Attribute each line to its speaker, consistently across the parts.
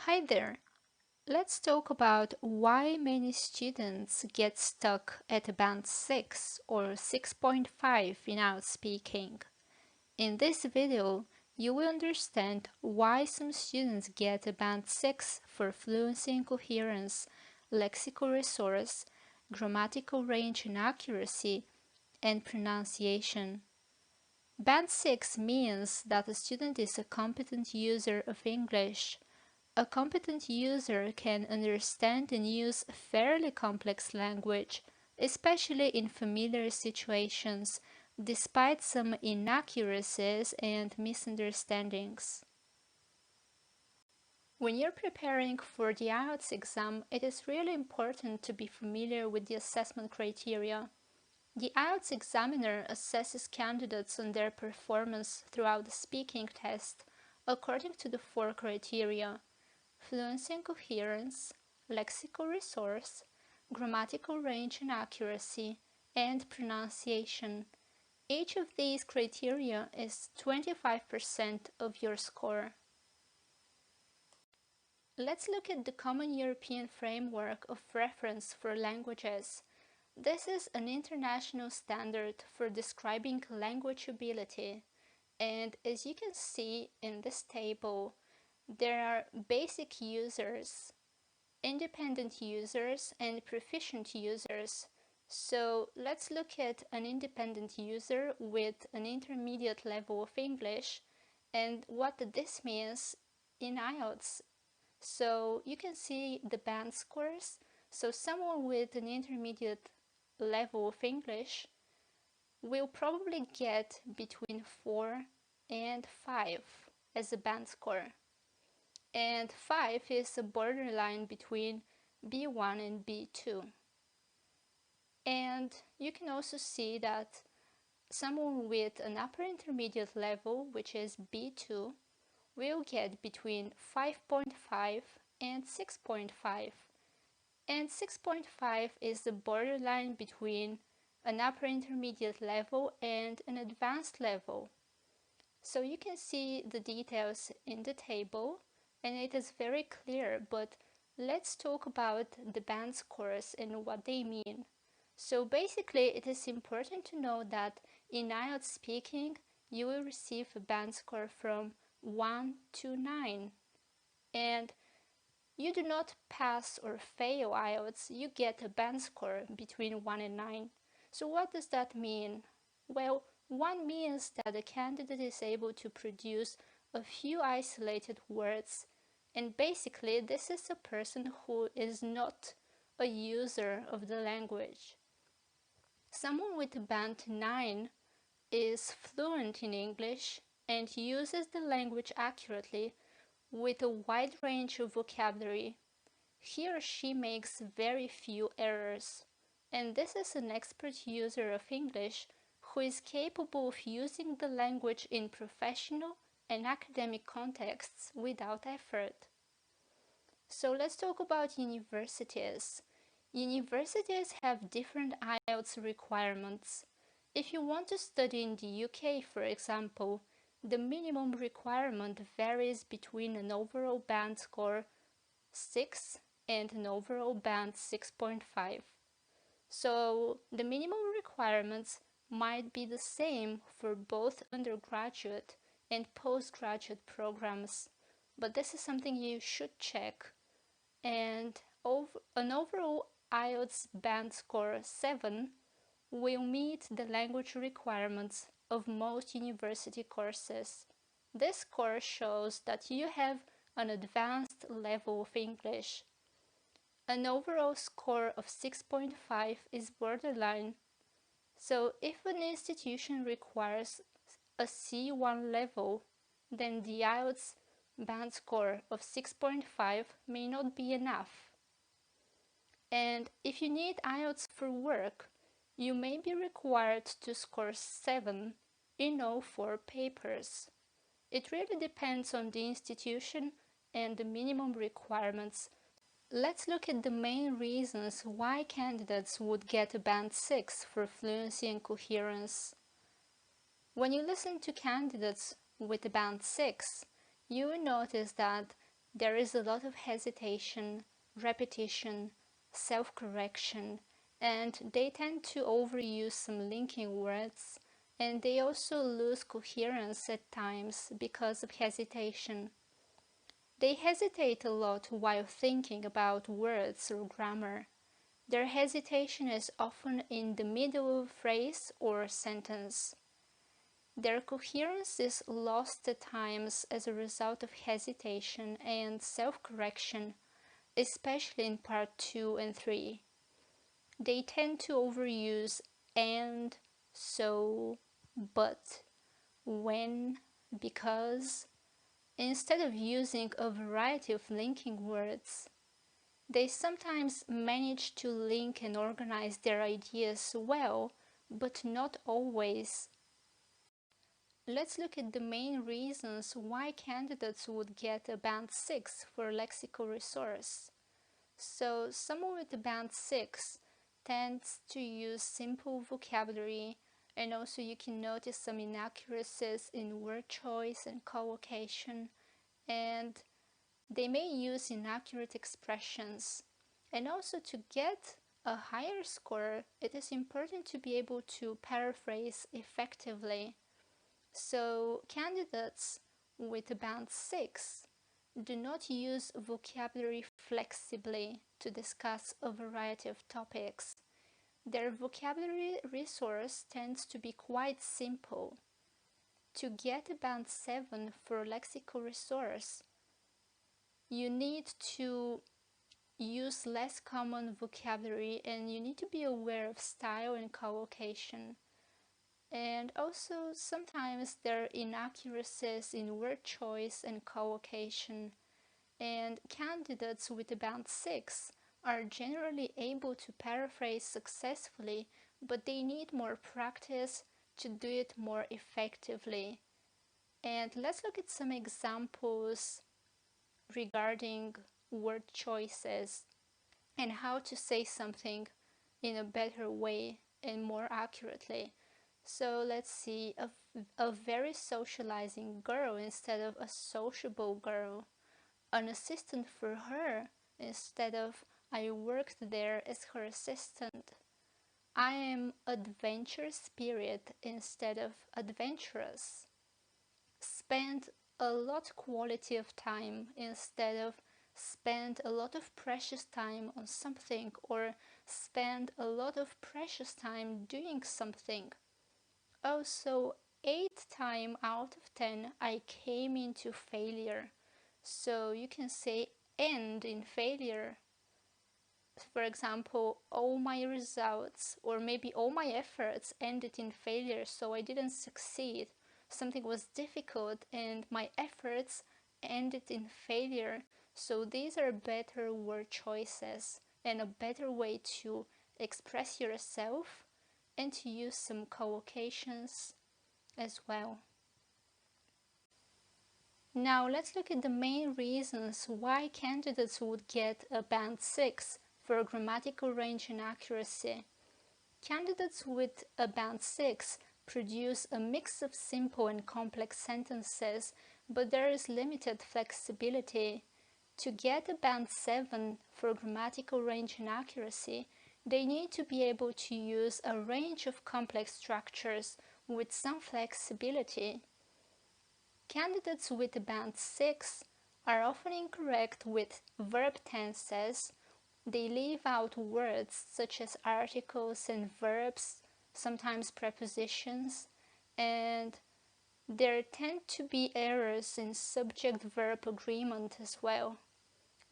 Speaker 1: Hi there. Let's talk about why many students get stuck at band 6 or 6.5 in IELTS speaking. In this video, you will understand why some students get a band 6 for fluency and coherence, lexical resource, grammatical range and accuracy, and pronunciation. Band 6 means that a student is a competent user of English. A competent user can understand and use fairly complex language, especially in familiar situations, despite some inaccuracies and misunderstandings. When you're preparing for the IELTS exam, it is really important to be familiar with the assessment criteria. The IELTS examiner assesses candidates on their performance throughout the speaking test according to the 4 criteria: fluency and coherence, lexical resource, grammatical range and accuracy, and pronunciation. Each of these criteria is 25% of your score. Let's look at the Common European Framework of Reference for Languages. This is an international standard for describing language ability, and as you can see in this table, there are basic users, independent users, and proficient users. So let's look at an independent user with an intermediate level of English and what this means in IELTS. So you can see the band scores. So someone with an intermediate level of English will probably get between 4 and 5 as a band score. And 5 is a borderline between B1 and B2. And you can also see that someone with an upper intermediate level, which is B2, will get between 5.5 and 6.5. And 6.5 is the borderline between an upper intermediate level and an advanced level. So you can see the details in the table, and it is very clear, but let's talk about the band scores and what they mean. So basically, it is important to know that in IELTS speaking, you will receive a band score from 1 to 9. And you do not pass or fail IELTS, you get a band score between 1 and 9. So what does that mean? Well, 1 means that the candidate is able to produce a few isolated words, and basically this is a person who is not a user of the language. Someone with a band 9 is fluent in English and uses the language accurately with a wide range of vocabulary. He or she makes very few errors, and this is an expert user of English who is capable of using the language in professional and academic contexts without effort. So let's talk about universities. Universities have different IELTS requirements. If you want to study in the UK, for example, the minimum requirement varies between an overall band score 6 and an overall band 6.5. So the minimum requirements might be the same for both undergraduate and postgraduate programs, but this is something you should check. And an overall IELTS band score 7 will meet the language requirements of most university courses. This score shows that you have an advanced level of English. An overall score of 6.5 is borderline. So if an institution requires a C1 level, then the IELTS band score of 6.5 may not be enough. And if you need IELTS for work, you may be required to score 7 in all 4 papers. It really depends on the institution and the minimum requirements. Let's look at the main reasons why candidates would get a band 6 for fluency and coherence. When you listen to candidates with a band 6, you will notice that there is a lot of hesitation, repetition, self-correction, and they tend to overuse some linking words, and they also lose coherence at times because of hesitation. They hesitate a lot while thinking about words or grammar. Their hesitation is often in the middle of a phrase or sentence. Their coherence is lost at times as a result of hesitation and self-correction, especially in part 2 and 3. They tend to overuse and, so, but, when, because, instead of using a variety of linking words. They sometimes manage to link and organize their ideas well, but not always. Let's look at the main reasons why candidates would get a Band 6 for Lexical Resource. So someone with a Band 6 tends to use simple vocabulary, and also you can notice some inaccuracies in word choice and collocation, and they may use inaccurate expressions. And also, to get a higher score, it is important to be able to paraphrase effectively. So candidates with a Band 6 do not use vocabulary flexibly to discuss a variety of topics. Their vocabulary resource tends to be quite simple. To get a Band 7 for Lexical Resource, you need to use less common vocabulary, and you need to be aware of style and collocation. And also, sometimes there are inaccuracies in word choice and collocation, and candidates with a Band 6 are generally able to paraphrase successfully, but they need more practice to do it more effectively. And let's look at some examples regarding word choices and how to say something in a better way and more accurately. So let's see, a very socializing girl instead of a sociable girl, an assistant for her instead of I worked there as her assistant. I am adventure spirit instead of adventurous. Spend a lot quality of time instead of spend a lot of precious time on something, or spend a lot of precious time doing something. Also, 8 times out of 10 I came into failure. So you can say end in failure. For example, all my results or maybe all my efforts ended in failure, so I didn't succeed. Something was difficult and my efforts ended in failure. So these are better word choices and a better way to express yourself and to use some collocations as well. Now let's look at the main reasons why candidates would get a Band 6 for grammatical range and accuracy. Candidates with a Band 6 produce a mix of simple and complex sentences, but there is limited flexibility. To get a Band 7 for grammatical range and accuracy, they need to be able to use a range of complex structures with some flexibility. Candidates with a Band 6 are often incorrect with verb tenses. They leave out words such as articles and verbs, sometimes prepositions, and there tend to be errors in subject-verb agreement as well.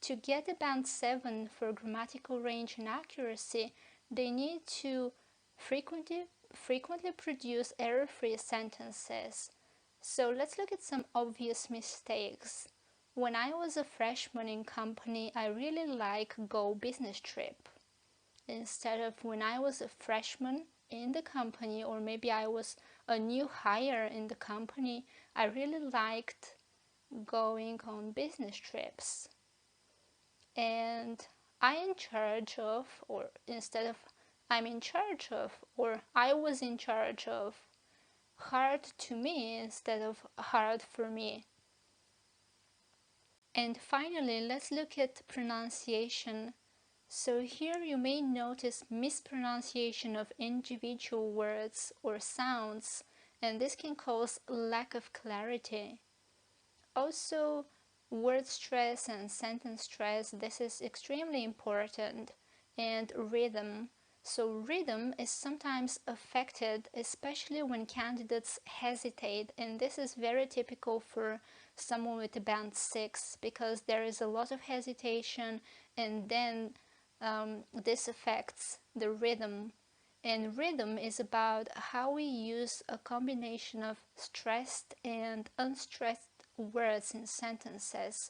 Speaker 1: To get a Band 7 for grammatical range and accuracy, they need to frequently produce error-free sentences. So let's look at some obvious mistakes. When I was a freshman in company, I really like Go business trip. Instead of when I was a freshman in the company, or maybe I was a new hire in the company, I really liked going on business trips. And I'm in charge of, or instead of I'm in charge of, or I was in charge of, hard to me instead of hard for me. And finally, let's look at pronunciation. So here you may notice mispronunciation of individual words or sounds, and this can cause lack of clarity. Also, word stress and sentence stress, this is extremely important. And rhythm. So rhythm is sometimes affected, especially when candidates hesitate, and this is very typical for someone with a band 6 because there is a lot of hesitation, and then this affects the rhythm. And rhythm is about how we use a combination of stressed and unstressed words in sentences.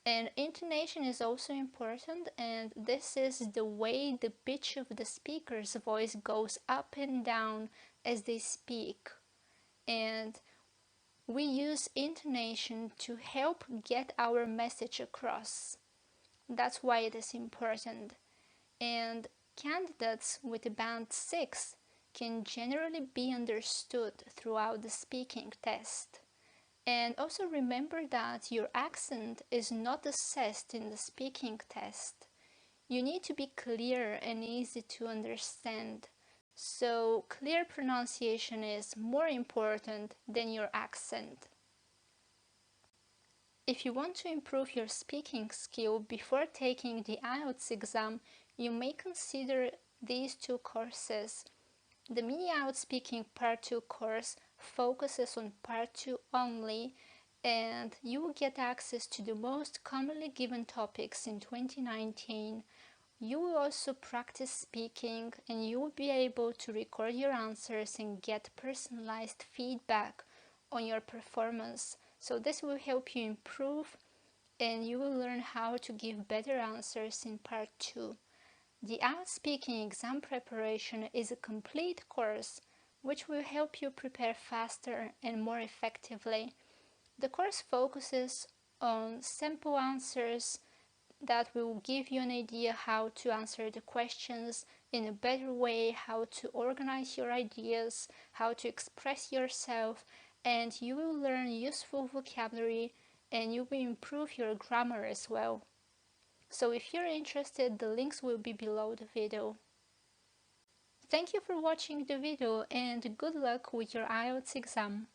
Speaker 1: And intonation is also important, and this is the way the pitch of the speaker's voice goes up and down as they speak. And we use intonation to help get our message across. That's why it is important. And candidates with a band 6 can generally be understood throughout the speaking test. And also remember that your accent is not assessed in the speaking test. You need to be clear and easy to understand. So clear pronunciation is more important than your accent. If you want to improve your speaking skill before taking the IELTS exam, you may consider these two courses. The Mini IELTS Speaking Part 2 course focuses on Part 2 only, and you will get access to the most commonly given topics in 2019. You will also practice speaking, and you will be able to record your answers and get personalized feedback on your performance. So this will help you improve, and you will learn how to give better answers in Part 2. The IELTS Speaking Exam Preparation is a complete course which will help you prepare faster and more effectively. The course focuses on sample answers that will give you an idea how to answer the questions in a better way, how to organize your ideas, how to express yourself, and you will learn useful vocabulary and you will improve your grammar as well. So if you're interested, the links will be below the video. Thank you for watching the video and good luck with your IELTS exam.